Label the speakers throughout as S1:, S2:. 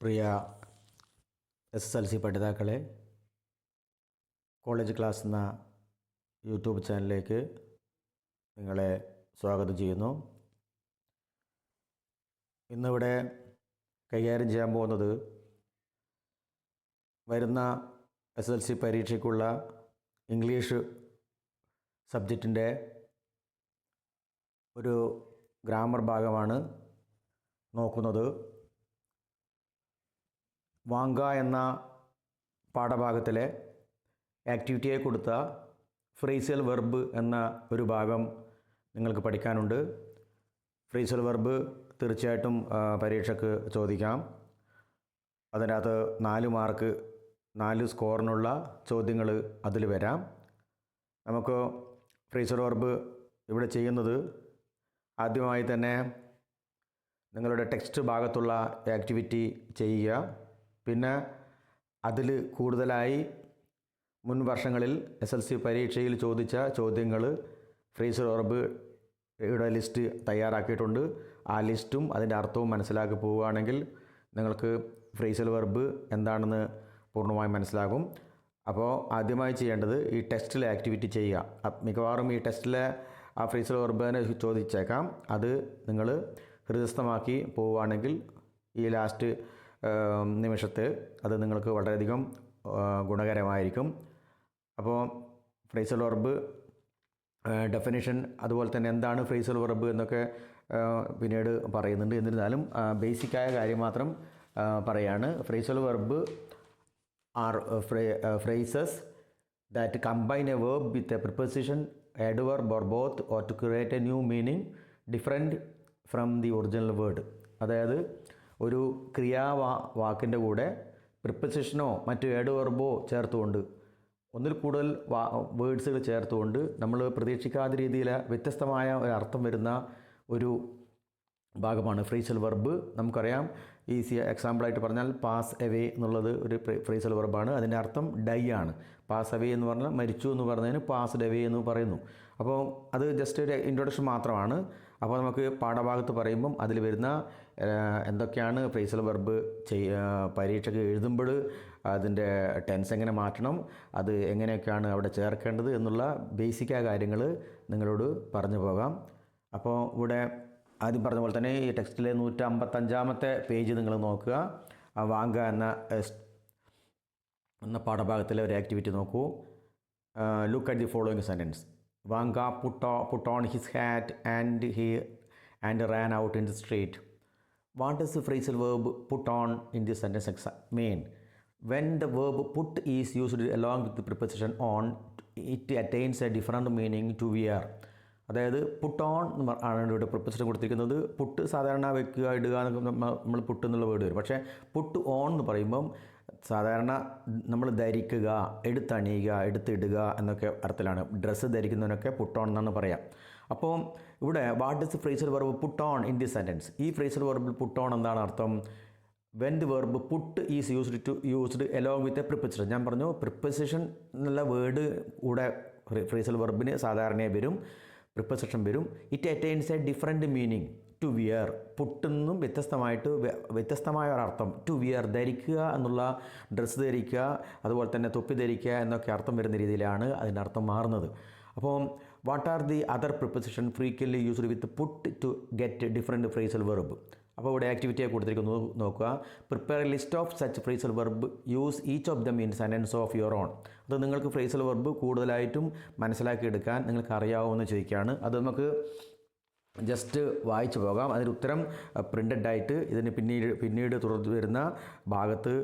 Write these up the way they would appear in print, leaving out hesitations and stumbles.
S1: പ്രിയ SSLC പഠിതാക്കളെ, college class എന്ന YouTube ചാനലിലേക്ക് നിങ്ങളെ സ്വാഗതം ചെയ്യുന്നു. ഇന്നിവിടെ കൈകാര്യം ചെയ്യാൻ പോകുന്നത് വരുന്ന SSLC പരീക്ഷയ്ക്കുള്ള ഇംഗ്ലീഷ് സബ്ജക്റ്റിൻ്റെ ഒരു ഗ്രാമർ ഭാഗമാണ് നോക്കുന്നത്. വാങ്ക എന്ന പാഠഭാഗത്തിലെ ആക്ടിവിറ്റിയെ കൊടുത്ത ഫ്രേസൽ വെർബ് എന്ന ഒരു ഭാഗം നിങ്ങൾക്ക് പഠിക്കാനുണ്ട്. ഫ്രേസൽ വെർബ് തീർച്ചയായിട്ടും പരീക്ഷയ്ക്ക് ചോദിക്കാം. അതിനകത്ത് 4 മാർക്ക് 4 സ്കോറിനുള്ള ചോദ്യങ്ങൾ അതിൽ വരാം. നമുക്ക് ഫ്രേസൽ വെർബ് ഇവിടെ ചെയ്യുന്നത് ആദ്യമായി തന്നെ നിങ്ങളുടെ ടെക്സ്റ്റ് ഭാഗത്തുള്ള ആക്ടിവിറ്റി ചെയ്യുക. പിന്നെ അതിൽ കൂടുതലായി മുൻ വർഷങ്ങളിൽ SSLC പരീക്ഷയിൽ ചോദിച്ച ചോദ്യങ്ങൾ ഫ്രേസൽ വെർബ് ഇവിടെ ലിസ്റ്റ് തയ്യാറാക്കിയിട്ടുണ്ട്. ആ ലിസ്റ്റും അതിൻ്റെ അർത്ഥവും മനസ്സിലാക്കി പോവുകയാണെങ്കിൽ നിങ്ങൾക്ക് ഫ്രേസൽ വെർബ് എന്താണെന്ന് പൂർണ്ണമായും മനസ്സിലാകും. അപ്പോൾ ആദ്യമായി ചെയ്യേണ്ടത് ഈ ടെസ്റ്റിലെ ആക്ടിവിറ്റി ചെയ്യുക. മിക്കവാറും ഈ ടെസ്റ്റിലെ ആ ഫ്രേസൽ വെർബിനെ ചോദിച്ചേക്കാം. അത് നിങ്ങൾ ഹൃദയസ്ഥമാക്കി പോവുകയാണെങ്കിൽ ഈ ലാസ്റ്റ് നിമിഷത്ത് അത് നിങ്ങൾക്ക് വളരെയധികം ഗുണകരമായിരിക്കും. അപ്പോൾ ഫ്രേസൽ വെർബ് ഡെഫിനിഷൻ, അതുപോലെ തന്നെ എന്താണ് ഫ്രേസൽ വെർബ് എന്നൊക്കെ പിന്നീട് പറയുന്നുണ്ട്. എന്നിരുന്നാലും ബേസിക്കായ കാര്യം മാത്രം പറയാണ്. Phrasal verb are phrases that combine a verb with a preposition, adverb or both, or to create a new meaning different from the original word. അതായത് ഒരു വാക്കിൻ്റെ കൂടെ പ്രിപ്പസിഷനോ മറ്റു ആഡ്വർബോ ചേർത്തുകൊണ്ട്, ഒന്നിൽ കൂടുതൽ വേർഡ്സുകൾ ചേർത്തുകൊണ്ട് നമ്മൾ പ്രതീക്ഷിക്കാത്ത രീതിയിൽ വ്യത്യസ്തമായ ഒരു അർത്ഥം വരുന്ന ഒരു ഭാഗമാണ് ഫ്രേസൽ വെർബ്. നമുക്കറിയാം, ഈസി എക്സാമ്പിളായിട്ട് പറഞ്ഞാൽ പാസ് എവേ എന്നുള്ളത് ഒരു ഫ്രേസൽ വെർബാണ്. അതിൻ്റെ അർത്ഥം ഡൈ ആണ്. പാസ് അവേ എന്ന് പറഞ്ഞാൽ മരിച്ചു എന്ന് പറഞ്ഞതിന് പാസ്ഡ് അവേ എന്ന് പറയുന്നു. അപ്പോൾ അത് ജസ്റ്റ് ഒരു ഇൻട്രൊഡക്ഷൻ മാത്രമാണ്. അപ്പോൾ നമുക്ക് പാഠഭാഗത്ത് പറയുമ്പം അതിൽ വരുന്ന എന്തൊക്കെയാണ് ഫ്രേസൽ വെർബ് പരീക്ഷയ്ക്ക് എഴുതുമ്പോൾ അതിൻ്റെ ടെൻസ് എങ്ങനെ മാറ്റണം, അത് എങ്ങനെയൊക്കെയാണ് അവിടെ ചേർക്കേണ്ടത് എന്നുള്ള ബേസിക്കായ കാര്യങ്ങൾ നിങ്ങളോട് പറഞ്ഞു പോകാം. അപ്പോൾ ഇവിടെ ആദ്യം പറഞ്ഞ പോലെ തന്നെ ഈ ടെക്സ്റ്റിലെ 155-ാമത്തെ പേജ് നിങ്ങൾ നോക്കുക. വാങ്ക എന്ന പാഠഭാഗത്തിലെ ഒരു ആക്ടിവിറ്റി നോക്കൂ. Look at the following sentence. Vanga put on his hat and ran out in the street. What does the phrasal verb put on in this sentence mean? When the verb put is used along with the preposition on, it attains a different meaning to wear. അതായത് put on ആണ് ഇവിടെ preposition കൊടുത്തിരിക്കുന്നത്. പുട്ട് സാധാരണ വെക്കുക, ഇടുക എന്നൊക്കെ നമ്മൾ പുട്ട് എന്നുള്ള വേർഡ് വരും. പക്ഷേ പുട്ട് ഓൺ എന്ന് പറയുമ്പം സാധാരണ നമ്മൾ ധരിക്കുക, എടുത്തണിയുക, എടുത്തിടുക എന്നൊക്കെ അർത്ഥത്തിലാണ്. ഡ്രസ്സ് ധരിക്കുന്നതിനൊക്കെ പുട്ട് ഓൺ എന്നാണ് പറയാം. അപ്പോൾ ഇവിടെ what is phrasal verb put on in this sentence? ഈ ഫ്രേസൽ വെർബിൽ പുട്ട് ഓൺ എന്താണ് അർത്ഥം? When the verb put is used along with a preposition. ഞാൻ പറഞ്ഞു, പ്രിപ്പസിഷൻ എന്നുള്ള വേർഡ് കൂടെ ഫ്രേസൽ വെർബിന് സാധാരണയായി വരും, പ്രിപ്പസിഷൻ വരും. It attains a different meaning to wear. പുട്ടെന്നും വ്യത്യസ്തമായ ഒരർത്ഥം. ടു വിയർ, ധരിക്കുക എന്നുള്ള, ഡ്രസ്സ് ധരിക്കുക, അതുപോലെ തന്നെ തൊപ്പി ധരിക്കുക എന്നൊക്കെ അർത്ഥം വരുന്ന രീതിയിലാണ് അതിൻ്റെ അർത്ഥം മാറുന്നത്. അപ്പോൾ what are the other preposition frequently used with put to get different phrasal verb? അപ്പോൾ ഇവിടെ ആക്ടിവിറ്റിയെ കൊടുത്തിരിക്കുന്നു, നോക്കുക. Prepare a list of such phrasal verb, use each of them in sentence of your own. അത് നിങ്ങൾക്ക് ഫ്രേസൽ വെർബ് കൂടുതലായിട്ടും മനസ്സിലാക്കിയെടുക്കാൻ നിങ്ങൾക്ക് അറിയാവുമെന്ന് ചോദിക്കുകയാണ്. അത് നമുക്ക് ജസ്റ്റ് വായിച്ചു പോകാം. അതിന് ഉത്തരം പ്രിൻ്റഡ് ആയിട്ട് ഇതിന് പിന്നീട് തുടർന്ന് വരുന്ന ഭാഗത്ത്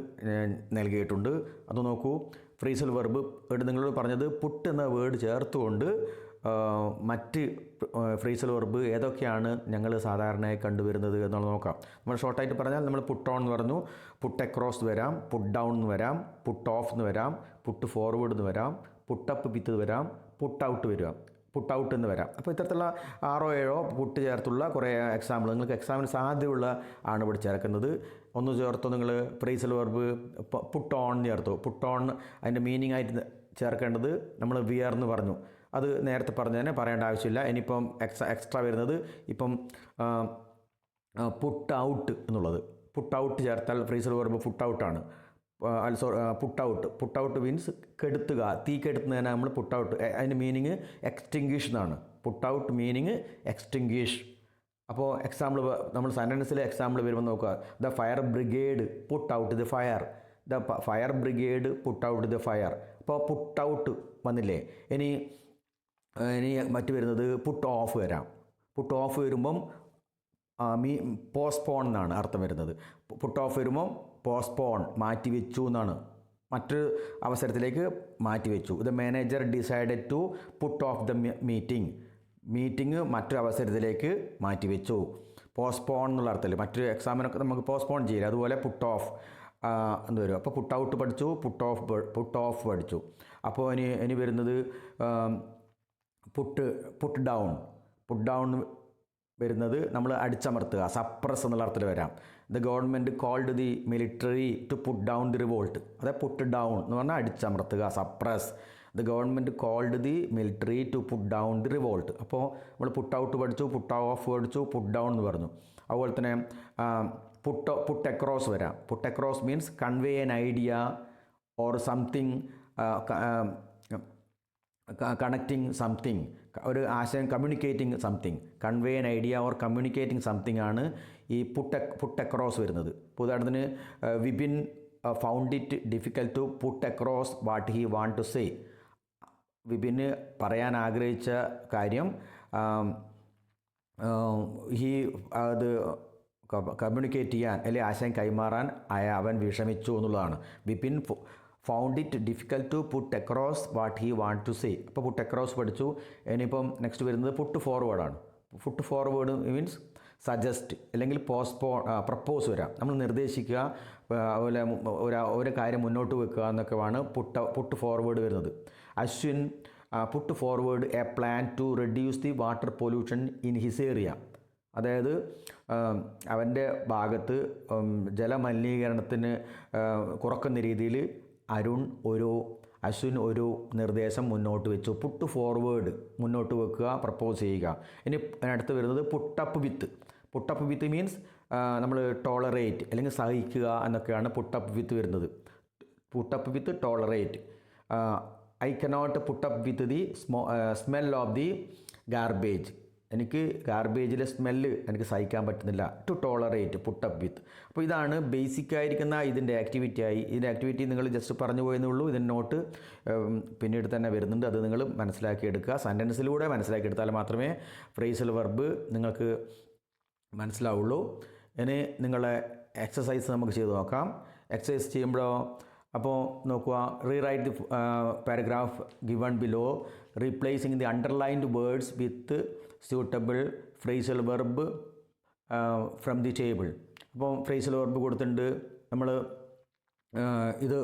S1: നൽകിയിട്ടുണ്ട്. അത് നോക്കൂ. ഫ്രേസൽ വെർബ് നിങ്ങളോട് പറഞ്ഞത് പുട്ട് എന്ന വേർഡ് ചേർത്തുകൊണ്ട് മറ്റ് ഫ്രേസൽ വെർബ് ഏതൊക്കെയാണ് ഞങ്ങൾ സാധാരണയായി കണ്ടുവരുന്നത് എന്നുള്ളത് നോക്കാം. നമ്മൾ ഷോർട്ടായിട്ട് പറഞ്ഞാൽ നമ്മൾ പുട്ട് ഓൺ എന്ന് പറഞ്ഞു, പുട്ട് അക്രോസ് എന്ന് വരാം, പുട്ട് ഡൗൺ എന്ന് വരാം, പുട്ട് ഓഫ് എന്ന് വരാം, പുട്ട് ഫോർവേഡ് എന്ന് വരാം, പുട്ട് അപ്പ് വിത്ത് വരാം, പുട്ട് ഔട്ട് എന്ന് വരാം. അപ്പോൾ ഇത്തരത്തിലുള്ള 6-7 പുട്ട് ചേർത്തുള്ള കുറേ എക്സാമ്പിൾ നിങ്ങൾക്ക് എക്സാമിന് സാധ്യതയുള്ള ആണ് ഇവിടെ ചേർക്കുന്നത്. ഒന്ന് ചേർത്തു നിങ്ങൾ ഫ്രേസൽ വെർബ് പുട്ട് ഓൺ ചേർത്തു. പുട്ട് ഓൺ അതിൻ്റെ മീനിങ് ആയിട്ട് ചേർക്കേണ്ടത് നമ്മൾ വിയർ എന്ന് പറഞ്ഞു. അത് നേരത്തെ പറഞ്ഞു തന്നെ പറയേണ്ട ആവശ്യമില്ല. ഇനിയിപ്പം എക്സ്ട്രാ വരുന്നത് ഇപ്പം പുട്ട് ഔട്ട് എന്നുള്ളത്. പുട്ട് ഔട്ട് ചേർത്താൽ ഫ്രേസൽ വെർബ് പുട്ട് ഔട്ടാണ്. അൽസോ പുട്ട് ഔട്ട് മീൻസ് കെടുത്തുക, തീ കെടുത്തുന്നതിനാണ് നമ്മൾ പുട്ട് ഔട്ട്. അതിൻ്റെ മീനിങ് എക്സ്റ്റിങ്ക്വിഷ് എന്നാണ്. Put out meaning extinguish. അപ്പോൾ എക്സാമ്പിൾ നമ്മൾ സെൻറ്റൻസിലെ എക്സാമ്പിൾ വരുമ്പോൾ നോക്കുക. The fire brigade put out the fire. The fire brigade put out the fire. അപ്പോൾ പുട്ട് ഔട്ട് വന്നില്ലേ. ഇനി മറ്റ് വരുന്നത് പുട്ട് ഓഫ് വരാം. പുട്ട് ഓഫ് വരുമ്പം പോസ്റ്റ്പോൺ എന്നാണ് അർത്ഥം വരുന്നത്. പുട്ട് ഓഫ് വരുമ്പം പോസ്റ്റ്പോൺ, മാറ്റിവെച്ചു എന്നാണ്. മറ്റൊരു അവസരത്തിലേക്ക് മാറ്റിവെച്ചു. The manager decided to put off the meeting മറ്റൊരു അവസരത്തിലേക്ക് മാറ്റിവെച്ചു. പോസ്റ്റ്പോൺ എന്നുള്ള അർത്ഥത്തിൽ മറ്റൊരു എക്സാമിനൊക്കെ നമുക്ക് പോസ്റ്റ്പോൺ ചെയ്യില്ല, അതുപോലെ പുട്ട് ഓഫ് എന്ന് വരും. അപ്പോൾ പുട്ട് ഔട്ട് പഠിച്ചു, പുട്ട് ഓഫ് പഠിച്ചു. അപ്പോൾ ഇനി വരുന്നത് പുട്ട് ഡൗൺ വരുന്നത് നമ്മൾ അടിച്ചമർത്തുക, സപ്രസ് എന്നുള്ള അർത്ഥത്തിൽ വരാം. The government called the military to put down the revolt. അതായത് പുട്ട് ഡൗൺ എന്ന് പറഞ്ഞാൽ അടിച്ചമർത്തുക, suppress. The government called the military to put down the revolt. അപ്പോൾ നമ്മൾ പുട്ട് ഔട്ട് പഠിച്ചു, പുട്ട് ഓഫ് പഠിച്ചു, പുട്ട് ഡൗൺ എന്ന് പറഞ്ഞു. അതുപോലെ തന്നെ പുട്ട് അക്രോസ് വരാം. Put across means convey an idea or something, connecting something, ഒരു ആശയം, communicating something. Convey an idea or communicating something ആണ് ഈ പുട്ട് അക്രോസ് വരുന്നത്. ഇപ്പോൾ ഉദാഹരണത്തിന് Vipin found it difficult to put across what he want to say. വിപിന് പറയാൻ ആഗ്രഹിച്ച കാര്യം അത് കമ്മ്യൂണിക്കേറ്റ് ചെയ്യാൻ അല്ലെങ്കിൽ ആശയം കൈമാറാൻ അവൻ വിഷമിച്ചു എന്നുള്ളതാണ്. Vipin found it difficult to put across what he want to say. അപ്പോൾ പുട്ട് അക്രോസ് പഠിച്ചു. ഇനിയിപ്പം നെക്സ്റ്റ് വരുന്നത് പുട്ട് ഫോർവേഡാണ്. പുട്ട് ഫോർവേഡ് മീൻസ് സജസ്റ്റ് അല്ലെങ്കിൽ പ്രപ്പോസ് വരാം. നമ്മൾ നിർദ്ദേശിക്കുക, അതുപോലെ ഒരു കാര്യം മുന്നോട്ട് വെക്കുക എന്നൊക്കെയാണ് പുട്ട് ഫോർവേഡ് വരുന്നത്. Ashwin put forward a plan to reduce the water pollution in his area. അതായത് അവൻ്റെ ഭാഗത്ത് ജലമലിനീകരണത്തിന് കുറക്കുന്ന രീതിയിൽ അശ്വിൻ ഒരു നിർദ്ദേശം മുന്നോട്ട് വെച്ചു. പുട്ട് ഫോർവേഡ് മുന്നോട്ട് വെക്കുക, പ്രപ്പോസ് ചെയ്യുക. ഇനി അടുത്ത് വരുന്നത് പുട്ടപ്പ് വിത്ത് മീൻസ് നമ്മൾ ടോളറേറ്റ് അല്ലെങ്കിൽ സഹിക്കുക എന്നൊക്കെയാണ് പുട്ടപ്പ് വിത്ത് വരുന്നത്. Put up with tolerate. I cannot put up with the smell of the garbage. എനിക്ക് ഗാർബേജിലെ സ്മെല്ല് എനിക്ക് സഹിക്കാൻ പറ്റുന്നില്ല. To tolerate, put up with. അപ്പോൾ ഇതാണ് ബേസിക്കായിരിക്കുന്ന ഇതിൻ്റെ ആക്ടിവിറ്റി നിങ്ങൾ ജസ്റ്റ് പറഞ്ഞു പോയെന്നേ ഉള്ളൂ. ഇതിൻ്റെ നോട്ട് പിന്നീട് തന്നെ വരുന്നുണ്ട്, അത് നിങ്ങൾ മനസ്സിലാക്കിയെടുക്കുക. സെൻറ്റൻസിലൂടെ മനസ്സിലാക്കിയെടുത്താൽ മാത്രമേ ഫ്രേസൽ വെർബ് നിങ്ങൾക്ക് മനസ്സിലാവുള്ളൂ. ഇനി നിങ്ങളെ എക്സസൈസ് നമുക്ക് ചെയ്ത് നോക്കാം. എക്സസൈസ് ചെയ്യുമ്പോഴോ അപ്പോൾ നോക്കുക. Rewrite the paragraph given below, replacing the underlined words with suitable phrasal verb from the table. അപ്പോൾ ഫ്രേസൽ വെർബ് കൊടുത്തിട്ടുണ്ട്. നമ്മൾ ഇത്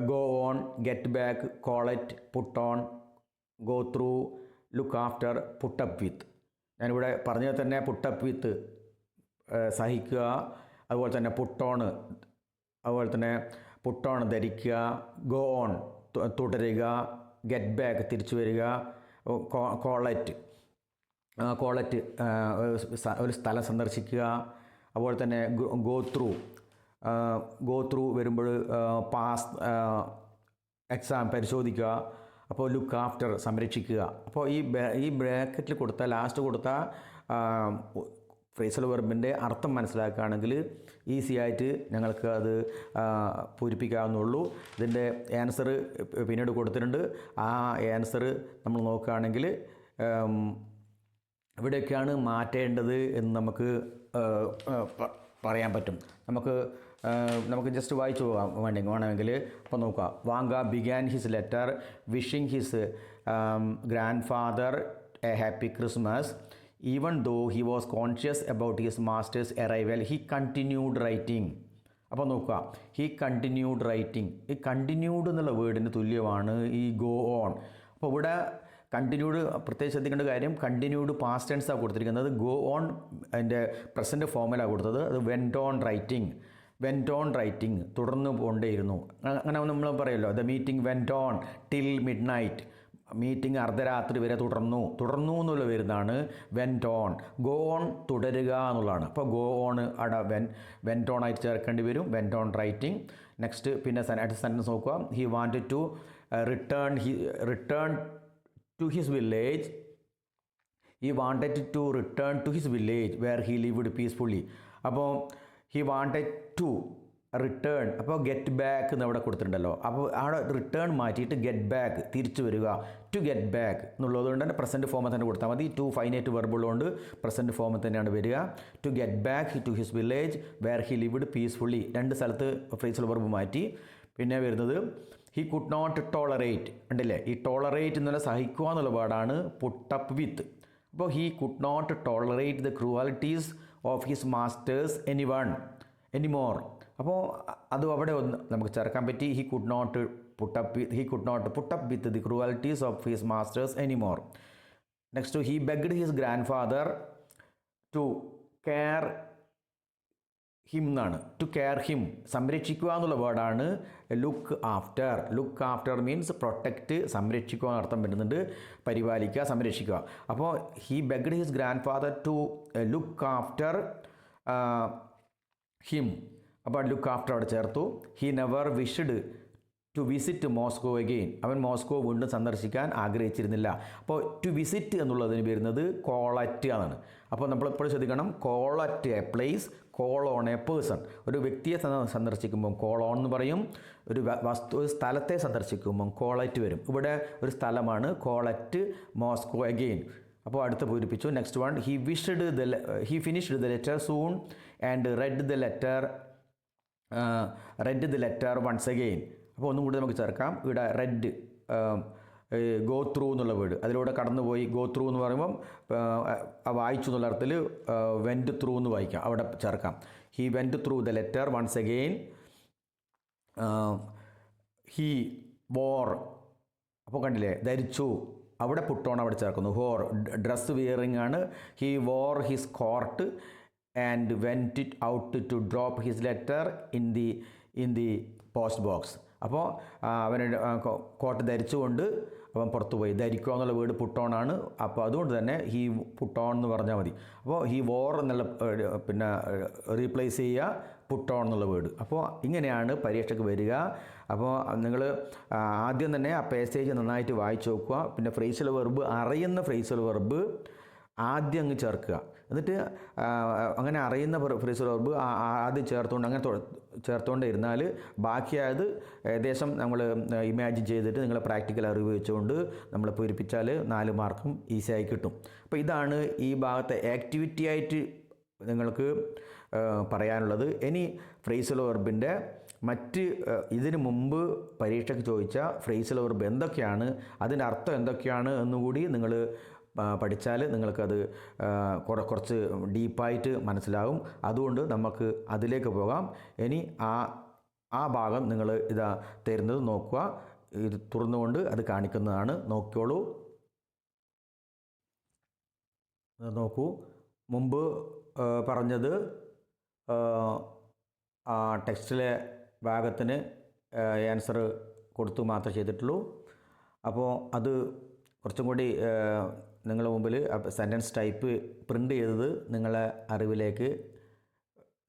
S1: go on, get back, call it, put on, go through, look after, put up വിത്ത്. ഞാനിവിടെ പറഞ്ഞത് തന്നെ put up വിത്ത് സഹിക്കുക, അതുപോലെ തന്നെ പുട്ടോണ്, അതുപോലെ തന്നെ പുട്ടോൺ ധരിക്കുക, ഗോ ഓൺ തുടരുക, ഗെറ്റ് ബാക്ക് തിരിച്ചു വരിക, കോളറ്റ് ഒരു സ്ഥലം സന്ദർശിക്കുക, അതുപോലെ തന്നെ ഗോ ത്രൂ വരുമ്പോൾ പാസ് എക്സാം പരിശോധിക്കുക. അപ്പോൾ ലുക്ക് ആഫ്റ്റർ സംരക്ഷിക്കുക. അപ്പോൾ ഈ ബ്രാക്കറ്റിൽ കൊടുത്ത ലാസ്റ്റ് കൊടുത്ത ഫ്രേസൽ വെർബിൻ്റെ അർത്ഥം മനസ്സിലാക്കുകയാണെങ്കിൽ ഈസി ആയിട്ട് ഞങ്ങൾക്ക് അത് പൂരിപ്പിക്കാവുന്നുള്ളൂ. ഇതിൻ്റെ ആൻസർ പിന്നീട് കൊടുത്തിട്ടുണ്ട്. ആ ആൻസർ നമ്മൾ നോക്കുകയാണെങ്കിൽ ഇവിടെയൊക്കെയാണ് മാറ്റേണ്ടത് എന്ന് നമുക്ക് പറയാൻ പറ്റും. നമുക്ക് ജസ്റ്റ് വായിച്ചു പോകാം വേണമെങ്കിൽ. അപ്പോൾ നോക്കുക. Vanka began his letter wishing his grand father a happy Christmas. Even though he was conscious about his master's arrival he continued writing. അപ്പോൾ നോക്കുക, ഹി കണ്ടിന്യൂഡ് റൈറ്റിംഗ്. ഈ കണ്ടിന്യൂഡ് എന്നുള്ള വേർഡിന് തുല്യമാണ് ഈ ഗോ ഓൺ. അപ്പോൾ ഇവിടെ കണ്ടിന്യൂഡ് പ്രത്യേകിച്ച് ശ്രദ്ധിക്കേണ്ട കാര്യം, കണ്ടിന്യൂഡ് പാസ്റ്റ് ടെൻസാണ് കൊടുത്തിരിക്കുന്നത്. ഗോ ഓൺ അതിൻ്റെ പ്രസൻറ്റ് ഫോമിലാണ് കൊടുത്തത്. അത് വെൻറ്റ് ഓൺ റൈറ്റിംഗ് തുടർന്ന് കൊണ്ടേയിരുന്നു. അങ്ങനെ നമ്മൾ പറയുമല്ലോ, the meeting went on till midnight. Meeting അർദ്ധരാത്രി വരെ തുടർന്നു എന്നുള്ള വരുന്നതാണ് വെൻറ്റ് ഓൺ. ഗോ ഓൺ തുടരുക എന്നുള്ളതാണ്. അപ്പോൾ ഗോ ഓൺ അവിടെ വെൻറ്റ് ഓൺ ആയിട്ട് ചേർക്കേണ്ടി വരും. Went on writing. നെക്സ്റ്റ് പിന്നെ അടുത്ത സെൻറ്റൻസ് നോക്കുക. He wanted to return to his village. He wanted to return to his village where he lived peacefully. അപ്പോൾ he wanted to റിട്ടേൺ, അപ്പോൾ get back എന്ന് അവിടെ കൊടുത്തിട്ടുണ്ടല്ലോ. അപ്പോൾ അവിടെ റിട്ടേൺ മാറ്റിയിട്ട് ഗെറ്റ് ബാക്ക്, തിരിച്ചു വരിക, ടു ഗെറ്റ് ബാക്ക് എന്നുള്ളത് കൊണ്ട് തന്നെ പ്രസൻറ്റ് ഫോമിൽ തന്നെ കൊടുത്താൽ മതി. ടു ഫൈനൈറ്റ് വെർബുള്ളതുകൊണ്ട് പ്രസൻറ്റ് ഫോമിൽ തന്നെയാണ് വരിക. To get back to his village where he lived peacefully. രണ്ട് സ്ഥലത്ത് ഫ്രേസൽ വെർബ് മാറ്റി. പിന്നെ വരുന്നത് ഹി കുഡ് നോട്ട് ടോളറേറ്റ്. ഉണ്ടല്ലേ, ഈ ടോളറേറ്റ് എന്നുള്ള സഹിക്കുക എന്നുള്ള വേർഡാണ് പുട്ടപ്പ് വിത്ത്. അപ്പോൾ he could not tolerate the cruelties of his masters anymore. അപ്പോൾ അത് അവിടെ ഒന്ന് നമുക്ക് ചേർക്കാൻ പറ്റി. He could not put up with the cruelties of his masters anymore. Next he begged his grand father to care him എന്നാണ്. To care him, സംരക്ഷിക്കുക എന്നുള്ള വേർഡാണ് look after. Look after means protect, സംരക്ഷിക്കുക എന്നർത്ഥം വരുന്നുണ്ട്. പരിപാലിക്കുക, സംരക്ഷിക്കുക. അപ്പോൾ he begged his grand father to look after him. അപ്പോൾ ലുക്ക് ആഫ്റ്റർ അവിടെ ചേർത്തു. He never wished to visit Moscow again. അവൻ മോസ്കോ വീണ്ടും സന്ദർശിക്കാൻ ആഗ്രഹിച്ചിരുന്നില്ല. അപ്പോൾ ടു വിസിറ്റ് എന്നുള്ളതിന് വരുന്നത് കോൾ അറ്റ് ആണ്. അപ്പോൾ നമ്മളെപ്പോഴും ശ്രദ്ധിക്കണം, call at A place, call on A person. ഒരു വ്യക്തിയെ സന്ദർശിക്കുമ്പം കോൾ ഓൺ എന്ന് പറയും. ഒരു സ്ഥലത്തെ സന്ദർശിക്കുമ്പം കോൾ അറ്റ് വരും. ഇവിടെ ഒരു സ്ഥലമാണ് കോൾ അറ്റ് മോസ്കോ അഗെയിൻ. അപ്പോൾ അടുത്ത് പൂരിപ്പിച്ചു. Next one, he finished the letter soon and read the letter once again. അപ്പോൾ ഒന്നും കൂടി നമുക്ക് ചേർക്കാം. ഇവിടെ റെഡ്, ഗോ ത്രൂ എന്നുള്ള വേർഡ്, അതിലൂടെ കടന്നുപോയി. ഗോ ത്രൂ എന്ന് പറയുമ്പം വായിച്ചു എന്നുള്ള അർത്ഥത്തിൽ വെൻറ്റ് ത്രൂ എന്ന് വായിക്കാം, അവിടെ ചേർക്കാം. He went through the letter once again. He wore, അപ്പോൾ കണ്ടില്ലേ, ധരിച്ചു, അവിടെ പുട്ടോൺ അവിടെ ചേർക്കുന്നു. ഹോർ, ഡ്രസ്സ് വിയറിംഗ് ആണ്. He wore his coat and went it out to drop his letter in the post box. അപ്പോൾ അവൻ കോട്ട് ധരിച്ചുകൊണ്ട് അവൻ പുറത്തുപോയി. ധരിക്കുക എന്നുള്ള വേർഡ് പുട്ടോണാണ്. അപ്പോൾ അതുകൊണ്ട് തന്നെ ഹി പുട്ടോൺ എന്ന് പറഞ്ഞാൽ മതി. അപ്പോൾ ഹി വോർ എന്നുള്ള പിന്നെ റീപ്ലേസ് ചെയ്യുക പുട്ടോൺ എന്നുള്ള വേർഡ്. അപ്പോൾ ഇങ്ങനെയാണ് പരീക്ഷയ്ക്ക് വരിക. അപ്പോൾ നിങ്ങൾ ആദ്യം തന്നെ ആ പാസേജ് നന്നായിട്ട് വായിച്ച് നോക്കുക. പിന്നെ ഫ്രേസൽ വെർബ്, അറിയുന്ന ഫ്രേസൽ വെർബ് ആദ്യം അങ്ങ് ചേർക്കുക. എന്നിട്ട് അങ്ങനെ അറിയുന്ന ഫ്രേസൽ വെർബ് ആദ്യം ചേർത്തുകൊണ്ട് ഇരുന്നാൽ ബാക്കിയായത് ഏകദേശം നമ്മൾ ഇമാജിൻ ചെയ്തിട്ട് നിങ്ങൾ പ്രാക്ടിക്കൽ അറിവ് വെച്ചുകൊണ്ട് നമ്മൾ പൂരിപ്പിച്ചാൽ 4 മാർക്കും ഈസിയായി കിട്ടും. അപ്പോൾ ഇതാണ് ഈ ഭാഗത്തെ ആക്ടിവിറ്റി ആയിട്ട് നിങ്ങൾക്ക് പറയാനുള്ളത്. ഇനി ഫ്രേസൽ വെർബിൻ്റെ മറ്റ് ഇതിന് മുമ്പ് പരീക്ഷയ്ക്ക് ചോദിച്ച ഫ്രേസൽ വെർബ് എന്തൊക്കെയാണ്, അതിൻ്റെ അർത്ഥം എന്തൊക്കെയാണ് എന്നുകൂടി നിങ്ങൾ പഠിച്ചാൽ നിങ്ങൾക്കത് കുറച്ച് ഡീപ്പായിട്ട് മനസ്സിലാവും. അതുകൊണ്ട് നമുക്ക് അതിലേക്ക് പോകാം. ഇനി ആ ഭാഗം നിങ്ങൾ ഇതാ തരുന്നത് നോക്കുക. ഇത് തുറന്നുകൊണ്ട് അത് കാണിക്കുന്നതാണ്. നോക്കിയോളൂ, നോക്കൂ. മുമ്പ് പറഞ്ഞത് ടെക്സ്റ്റിലെ ഭാഗത്തിന് ആൻസർ കൊടുത്തു മാത്രമേ ചെയ്തിട്ടുള്ളൂ. അപ്പോൾ അത് കുറച്ചും കൂടി നിങ്ങളുടെ മുമ്പിൽ സെൻറ്റൻസ് ടൈപ്പ് പ്രിൻ്റ് ചെയ്തത് നിങ്ങളെ അറിവിലേക്ക്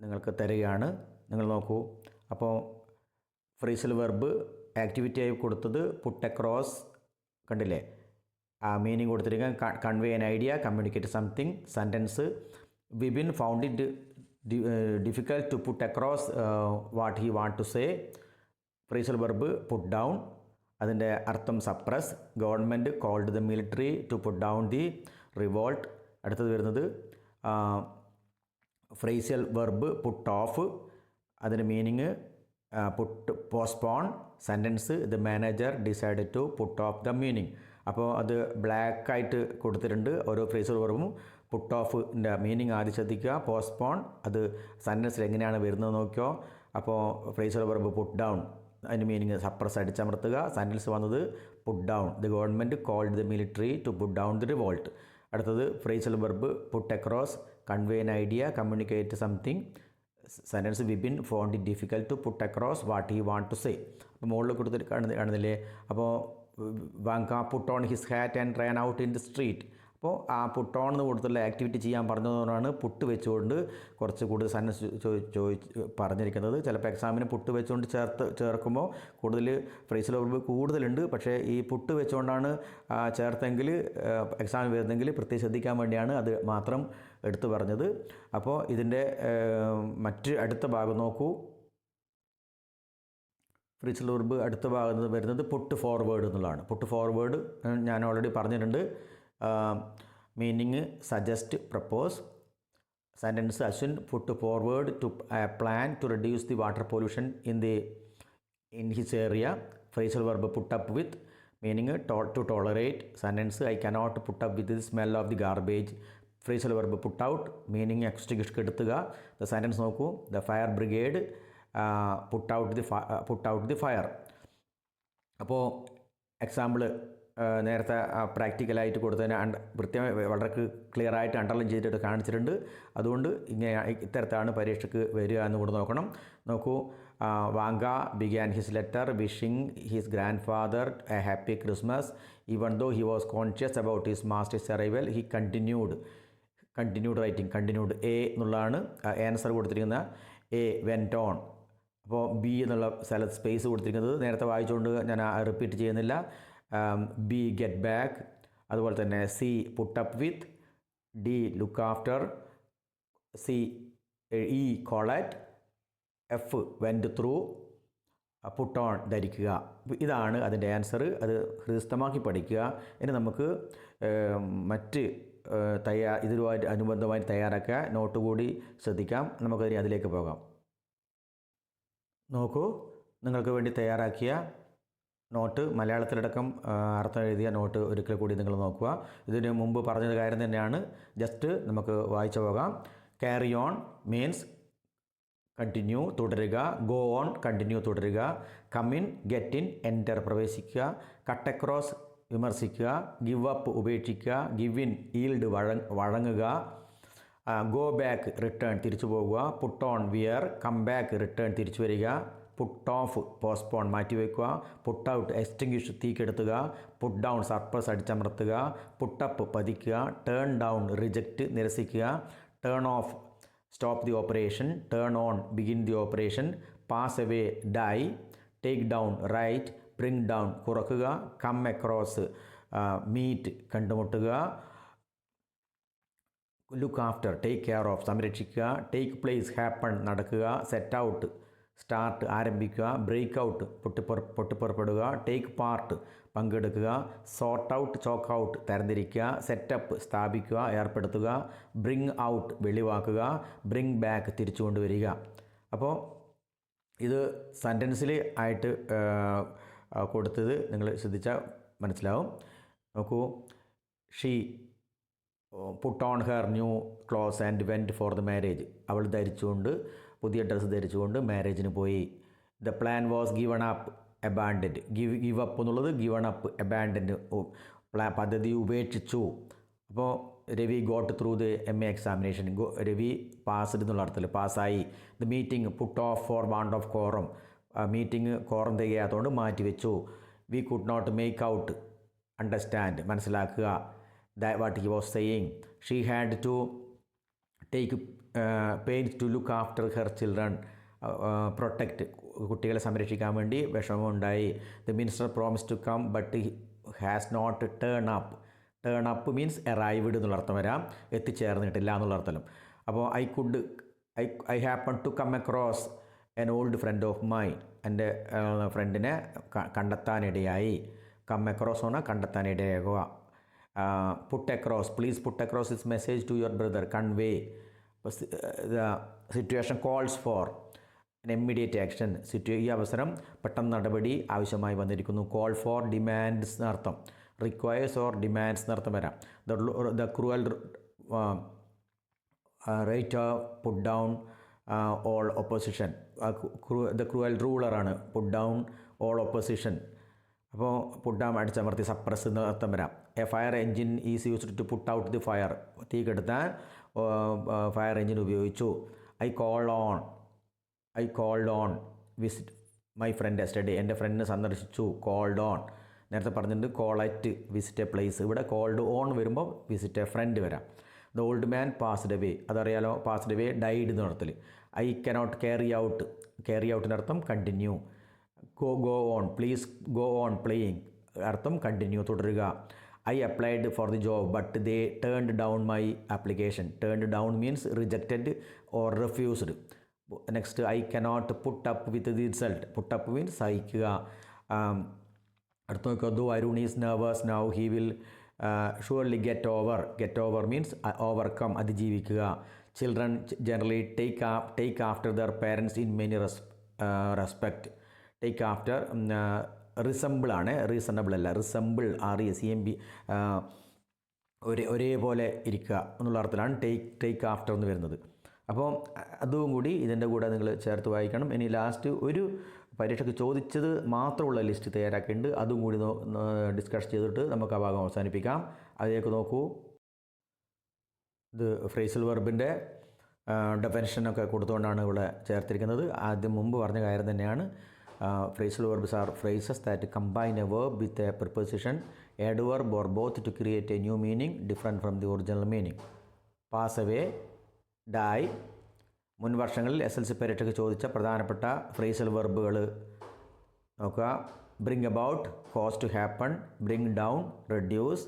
S1: നിങ്ങൾക്ക് തരികയാണ്. നിങ്ങൾ നോക്കൂ. അപ്പോൾ ഫ്രേസൽ വെർബ് ആക്ടിവിറ്റി ആയി കൊടുത്തത് പുട്ട് അക്രോസ്, കണ്ടില്ലേ, ആ മീനിങ് കൊടുത്തിരിക്കുക. Convey an idea, communicate something. Sentence, Vipin found it difficult to put across what he want to say. Phrasal verb put down, അതിൻ്റെ അർത്ഥം suppress. Government called the military to put down the revolt. അടുത്തത് വരുന്നത് phrasal verb put off, അതിൻ്റെ meaning put postpone. Sentence, the manager decided to put off the meaning. അപ്പോൾ അത് ബ്ലാക്കായിട്ട് കൊടുത്തിട്ടുണ്ട് ഓരോ ഫ്രേസൽ വെർബും. പുട്ട് ഓഫിൻ്റെ മീനിങ് ആദ്യം ശ്രദ്ധിക്കുക. പോസ്റ്റ്പോൺ, അത് സെൻറ്റൻസിൽ എങ്ങനെയാണ് വരുന്നത് നോക്കിയോ. അപ്പോൾ ഫ്രേസൽ വെർബ് പുട്ട് ഡൗൺ, അതിൻ്റെ മീനിങ് സപ്രസ്, അടിച്ചമർത്തുക. സെൻറ്റൻസ് വന്നത് put down, the government called the military to put down the revolt. അടുത്തത് phrasal verb put across, convey an idea, communicate something. Sentence, Vipin found it difficult to put across what he want to say. അപ്പോൾ മുകളിൽ കൊടുത്തിട്ട് കാണുന്നില്ലേ. അപ്പോൾ Vanka put on his hat and run out in the street. അപ്പോൾ ആ put on എന്ന് കൊടുത്തുള്ള activity ചെയ്യാൻ പറഞ്ഞതുകൊണ്ടാണ് പുട്ട് വെച്ചുകൊണ്ട് കുറച്ച് കൂടുതൽ സെൻറ്റൻസ് പറഞ്ഞിരിക്കുന്നത്. ചിലപ്പോൾ എക്സാമിന് പുട്ട് വെച്ചുകൊണ്ട് ചേർക്കുമ്പോൾ കൂടുതൽ ഫ്രേസൽ വെർബ് കൂടുതലുണ്ട്. പക്ഷേ ഈ പുട്ട് വെച്ചുകൊണ്ടാണ് ചേർത്തെങ്കിൽ എക്സാമിന് വരുന്നെങ്കിൽ പ്രത്യേകം ശ്രദ്ധിക്കാൻ വേണ്ടിയാണ് അത് മാത്രം എടുത്തു പറഞ്ഞത്. അപ്പോൾ ഇതിൻ്റെ അടുത്ത ഭാഗം നോക്കൂ. ഫ്രേസൽ വെർബ് അടുത്ത ഭാഗത്ത് വരുന്നത് പുട്ട് ഫോർവേഡ് എന്നുള്ളതാണ്. പുട്ട് ഫോർവേഡ് ഞാൻ ഓൾറെഡി പറഞ്ഞിട്ടുണ്ട്. Meaning suggest, propose. Sentence Ashwin put forward to plan to reduce the water pollution in his area. Phrasal verb put up with, meaning to tolerate. Sentence I cannot put up with the smell of the garbage. Phrasal verb put out, meaning extinguish കെടുത്തുക. The sentence നോക്കൂ. The fire brigade put out the fire. അപ്പോൾ example നേരത്തെ പ്രാക്ടിക്കലായിട്ട് കൊടുത്തതിന് കൃത്യമായി വളരെ ക്ലിയറായിട്ട് underline ചെയ്തിട്ട് കാണിച്ചിട്ടുണ്ട്. അതുകൊണ്ട് ഇത്തരത്തിലാണ് പരീക്ഷയ്ക്ക് വരിക എന്ന് കൂടെ നോക്കണം. നോക്കൂ. Vanka began his letter wishing his grand father a happy Christmas. Even though he was conscious about his master's arrival he continued writing. Continued a എന്നുള്ളതാണ് ആൻസർ കൊടുത്തിരിക്കുന്ന. A went on. അപ്പോൾ ബി എന്നുള്ള സ്ഥലത്ത് സ്പേസ് കൊടുത്തിരിക്കുന്നത് നേരത്തെ വായിച്ചുകൊണ്ട് ഞാൻ റിപ്പീറ്റ് ചെയ്യുന്നില്ല. B get back. അതുപോലെ തന്നെ C put up with. D look after. C E കോളറ്റ്. F went through. Put on ധരിക്കുക. ഇതാണ് അതിൻ്റെ ആൻസർ. അത് ഹൃദയസ്ഥമാക്കി പഠിക്കുക. ഇനി നമുക്ക് മറ്റ് ഇതിലുമായിട്ട് അനുബന്ധമായി തയ്യാറാക്കുക നോട്ട് കൂടി ശ്രദ്ധിക്കാം. നമുക്കതിന് അതിലേക്ക് പോകാം. നോക്കൂ, നിങ്ങൾക്ക് വേണ്ടി തയ്യാറാക്കിയ നോട്ട് മലയാളത്തിലടക്കം അർത്ഥം എഴുതിയ നോട്ട് ഒരിക്കൽ കൂടി നിങ്ങൾ നോക്കുക. ഇതിന് മുമ്പ് പറഞ്ഞ കാര്യം തന്നെയാണ്. ജസ്റ്റ് നമുക്ക് വായിച്ചു പോകാം. ക്യാരി ഓൺ മീൻസ് കണ്ടിന്യൂ, തുടരുക. ഗോ ഓൺ കണ്ടിന്യൂ, തുടരുക. Come in, get in, enter, പ്രവേശിക്കുക. കട്ട് അക്രോസ്, വിമർശിക്കുക. ഗിവ് അപ്പ്, ഉപേക്ഷിക്കുക. ഗിവ് ഇൻ, ഈൽഡ്, വഴങ്ങുക. ഗോ ബാക്ക്, റിട്ടേൺ, തിരിച്ചു പോകുക. Put on, wear. Come back, return, തിരിച്ചു വരിക. പുട്ട് ഓഫ്, പോസ്റ്റ്പോൺ, മാറ്റിവെക്കുക. പുട്ട് ഔട്ട്, എക്സ്റ്റിങ്ക്വിഷ്, തീക്കെടുത്തുക. പുട്ട് ഡൗൺ, സർപ്രസ്, അടിച്ചമർത്തുക. പുട്ട് അപ്പ്, പതിക്കുക. ടേൺ ഡൗൺ, റിജക്റ്റ്, നിരസിക്കുക. Turn off, stop the operation. Turn on, begin the operation. Pass away, die. Take down, write. Bring down, കുറക്കുക. Come across, meet, കണ്ടുമുട്ടുക. Look after, take care of, സംരക്ഷിക്കുക. Take place, happen, നടക്കുക. Set out, start, ആരംഭിക്കുക. Break out, പൊട്ടിപ്പുറപ്പെടുക. Take part, പങ്കെടുക്കുക. Sort out, chalk out, തരംതിരിക്കുക. Set up, സ്ഥാപിക്കുക, ഏർപ്പെടുത്തുക. ബ്രിങ് ഔട്ട്, വെളിവാക്കുക. ബ്രിങ് ബാക്ക്, തിരിച്ചു കൊണ്ടുവരിക. അപ്പോൾ ഇത് സെൻറ്റൻസിൽ ആയിട്ട് കൊടുത്തത് നിങ്ങൾ ശ്രദ്ധിച്ചാൽ മനസ്സിലാവും. നോക്കൂ. She put on her new clothes and went for the marriage. അവൾ പുതിയ ഡ്രസ്സ് ധരിച്ചുകൊണ്ട് മാരേജിന് പോയി. The plan was given up, abandoned. Give up എന്നുള്ളത് ഗിവൺ അപ്പ്, അബാൻഡൻഡ്, പദ്ധതി ഉപേക്ഷിച്ചു. അപ്പോൾ Ravi got through the MA examination. Ravi passed എന്നുള്ള അർത്ഥത്തിൽ പാസ്സായി. The meeting put off for want of quorum. Meeting quorum തികയാത്തതുകൊണ്ട് മാറ്റിവെച്ചു. We could not make out, understand, മനസ്സിലാക്കുക. What he was saying. She had to take pains to look after her children. Protect, കുട്ടികളെ സംരക്ഷിക്കാൻ വേണ്ടി വിഷമമുണ്ടായി. The minister promise to come but has not turn up. Turn up means arrived എന്നുള്ള അർത്ഥം വരാം. എത്തിച്ചേർന്നിട്ടില്ല എന്നുള്ള അർത്ഥം. അപ്പോൾ I happen to come across an old friend of mine. എൻ്റെ ഫ്രണ്ടിനെ കണ്ടെത്താനിടയായി. കം അക്രോസ് പറഞ്ഞാൽ കണ്ടെത്താനിടയാകുക. Put across, please put across this message to your brother. Convey. The situation calls for an immediate action. ഈ അവസരം പെട്ടെന്ന് നടപടി ആവശ്യമായി വന്നിരിക്കുന്നു. കോൾ ഫോർ, ഡിമാൻഡ്സ് എന്നർത്ഥം. റിക്വയർസ് ഓർ ഡിമാൻഡ്സ് എന്നർത്ഥം വരാം. The cruel right put down all opposition. The cruel റൂളറാണ് പുട്ട് ഡൗൺ ഓൾ ഒപ്പോസിഷൻ. അപ്പോൾ പുട്ട് ഡൗൺ, അടിച്ചമർത്തി, സപ്രസ് എന്ന അർത്ഥം വരാം. A fire engine is used to put out the fire. തീ കെടുത്താൻ ഫയർ എൻജിൻ ഉപയോഗിച്ചു. I called on visit my friend yesterday. എൻ്റെ ഫ്രണ്ടിനെ സന്ദർശിച്ചു. Called on. നേരത്തെ പറഞ്ഞിട്ടുണ്ട് call at visit a place. ഇവിടെ കോൾഡ് ഓൺ വരുമ്പോൾ വിസിറ്റ് എ ഫ്രണ്ട് വരാം. The old man passed away, അതറിയാലോ, പാസ്ഡ് അവേ ഡൈഡ് എന്ന് അർത്ഥത്തിൽ. ഐ കനോട്ട് ക്യാരി ഔട്ടിൻ്റെ അർത്ഥം continue. Go on, please go on playing, അർത്ഥം കണ്ടിന്യൂ, തുടരുക. I applied for the job but they turned down my application. Turned down means rejected or refused. Next, I cannot put up with the result. Put up means സഹിക്കുക. അടുത്ത് നോക്കുക, though Arun is nervous now he will surely get over means overcome, അതിജീവിക്കുക. Children generally take after their parents in many respect. Take after resemble ആണ്, reasonable അല്ല. Resemble RESEMB, ഒരേപോലെ ഇരിക്കുക എന്നുള്ള അർത്ഥത്തിലാണ് ടേക്ക് ആഫ്റ്റർ എന്ന് വരുന്നത്. അപ്പോൾ അതും കൂടി ഇതിൻ്റെ കൂടെ നിങ്ങൾ ചേർത്ത് വായിക്കണം. ഇനി ലാസ്റ്റ് ഒരു പരീക്ഷയ്ക്ക് ചോദിച്ചത് മാത്രമുള്ള ലിസ്റ്റ് തയ്യാറാക്കിയിട്ടുണ്ട്, അതും കൂടി ഡിസ്കസ് ചെയ്തിട്ട് നമുക്ക് ആ ഭാഗം അവസാനിപ്പിക്കാം. അതിലേക്ക് നോക്കൂ. ഇത് ഫ്രേസൽ വെർബിൻ്റെ ഡെഫിനിഷനൊക്കെ കൊടുത്തുകൊണ്ടാണ് ഇവിടെ ചേർത്തിരിക്കുന്നത്. ആദ്യം മുമ്പ് പറഞ്ഞ കാര്യം തന്നെയാണ്. Phrasal verbs are phrases that combine a verb with a preposition, adverb or both to create a new meaning different from the original meaning. Pass away, die. മുൻ വർഷങ്ങളിൽ SLC പരീക്ഷയ്ക്ക് ചോദിച്ച പ്രധാനപ്പെട്ട ഫ്രേസൽ വെർബുകൾ നോക്കുക. Bring about, cause to happen. Bring down, reduce.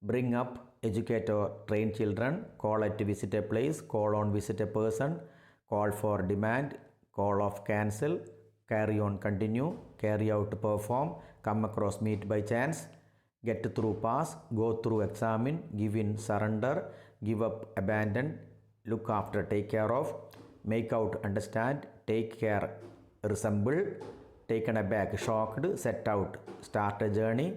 S1: Bring up, educate or train children. Call at visit a place. Call on visit a person. Call for demand. Call off cancel. carry on, continue. carry out, perform. come across, meet by chance. get through, pass. go through, examine. give in, surrender. give up, abandon. look after, take care of. make out, understand. take care, resemble. taken aback, shocked. set out, start a journey.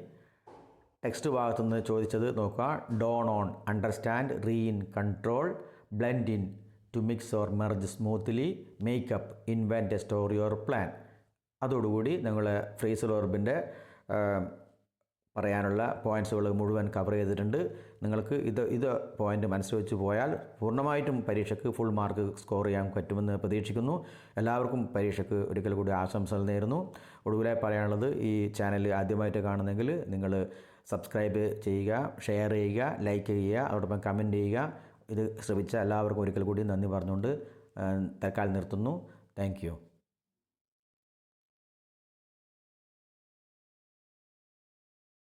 S1: Text ഭാഗത്തുനിന്ന് ചോദിച്ചത് നോക്കുക. Dawn on, understand. Rein, control. Blend in, to mix or merge smoothly. Make up, invent a story or plan. അതോടുകൂടി നിങ്ങൾ phrasal വെർബിൻ്റെ പറയാനുള്ള പോയിൻറ്റ്സുകൾ മുഴുവൻ cover ചെയ്തിട്ടുണ്ട്. നിങ്ങൾക്ക് ഇത് പോയിൻ്റ് മനസ്സിൽ വെച്ച് പോയാൽ പൂർണ്ണമായിട്ടും പരീക്ഷയ്ക്ക് ഫുൾ മാർക്ക് സ്കോർ ചെയ്യാൻ പറ്റുമെന്ന് പ്രതീക്ഷിക്കുന്നു. എല്ലാവർക്കും പരീക്ഷയ്ക്ക് ഒരിക്കൽ കൂടി ആശംസകൾ നേരുന്നു. ഒടുവിലായി പറയാനുള്ളത്, ഈ ചാനൽ ആദ്യമായിട്ട് കാണുന്നെങ്കിൽ നിങ്ങൾ സബ്സ്ക്രൈബ് ചെയ്യുക, ഷെയർ ചെയ്യുക, ലൈക്ക് ചെയ്യുക, അതോടൊപ്പം കമൻറ്റ് ചെയ്യുക. ഇത് ശ്രമിച്ച എല്ലാവർക്കും ഒരിക്കൽ കൂടി നന്ദി പറഞ്ഞുകൊണ്ട് തൽക്കാലം നിർത്തുന്നു. Thank you.